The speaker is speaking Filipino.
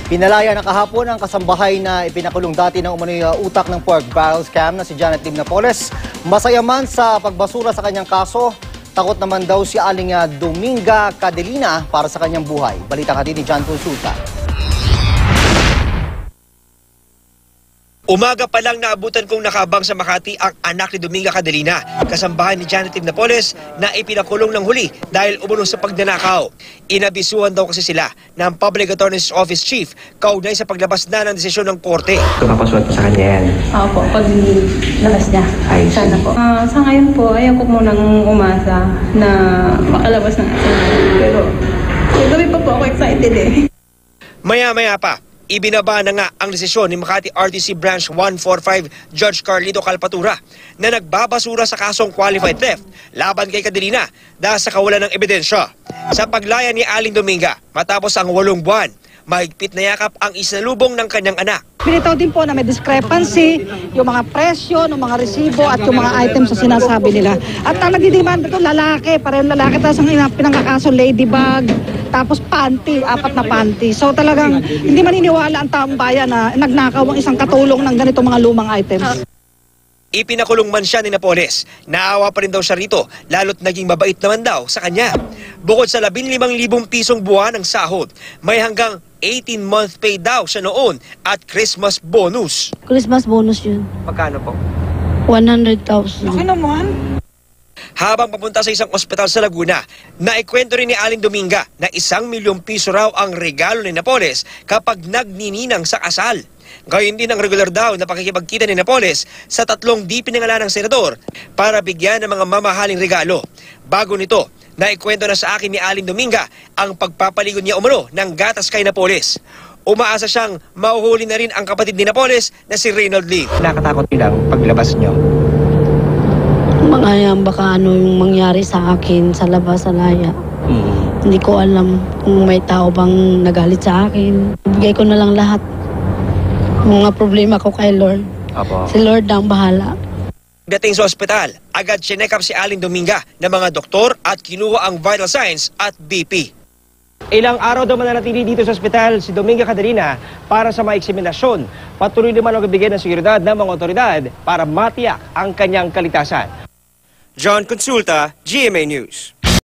Pinalaya na kahapon ang kasambahay na ipinakulong dati ng umano'y utak ng pork barrel scam na si Janet Lim Napoles. Masaya man sa pagbasura sa kanyang kaso, takot naman daw si Aling Dominga Cadelina para sa kanyang buhay. Balita ka din ni John Consulta. Umaga pa lang naabutan kong nakabang sa Makati ang anak ni Dominga Cadelina, kasambahan ni Janet Lim Napoles na ipinakulong ng huli dahil umano sa pagnanakaw. Inabisuhan daw kasi sila ng Public Attorney's Office Chief kaugnay sa paglabas na ng desisyon ng korte. Kapaswat sa kanya yan? Opo, pag labas niya. Ay, sana po. Sa ngayon po, ayaw ko munang umasa na makalabas ng asin. Pero gabi pa po ako excited eh. Maya-maya pa, ibinaba na nga ang desisyon ni Makati RTC Branch 145 Judge Carlito Calpatura na nagbabasura sa kasong qualified theft laban kay Cadelina dahil sa kawalan ng ebidensya. Sa paglaya ni Aling Dominga matapos ang 8 buwan, mahigpit na yakap ang isinalubong ng kanyang anak. Pinitaw din po na may discrepancy, yung mga presyo, yung mga resibo at yung mga items na sinasabi nila. At ang nagdidemand ito, lalaki, parehong lalaki, tapos ang pinangkakaso, ladybag, tapos panty, 4 na panty. So talagang hindi maniniwala ang taong bayan na nagnakaw ang isang katulong ng ganito mga lumang items. Ipinakulong man siya ni Napoles. Naawa pa rin daw siya rito, lalo't naging mabait naman daw sa kanya. Bukod sa 15,000 pisong buwan ng sahod, may hanggang 18-month pay daw siya noon at Christmas bonus. Christmas bonus yun. Magkano po? 100,000. Okay naman. Habang papunta sa isang ospital sa Laguna, naikwento rin ni Aling Dominga na 1,000,000 piso raw ang regalo ni Napoles kapag nagnininang sa kasal. Gayun din ang regular daw na pakikipagkita ni Napoles sa 3 di pinangalan ng senador para bigyan ng mga mamahaling regalo. Bago nito, naikwento na sa akin ni Aling Dominga ang pagpapaligod niya umano ng gatas kay Napoles. Umaasa siyang mahuhuli na rin ang kapatid ni Napoles na si Reynold Lim. Nakatakot nilang paglabas nyo? Mga yan, baka ano yung mangyari sa akin sa labas, sa laya. Hindi ko alam kung may tao bang nagalit sa akin. Bigay ko na lang lahat. Mga problema ko kay Lord. Apo. Si Lord ang bahala. Dating sa ospital, agad chinek up si Aling Dominga ng mga doktor at kinuha ang vital signs at BP. Ilang araw daw mananatili dito sa ospital si Dominga Cadelina para sa mga eksaminasyon. Patuloy naman ang bibigyan ng seguridad ng mga otoridad para matiyak ang kanyang kaligtasan. John Consulta, GMA News.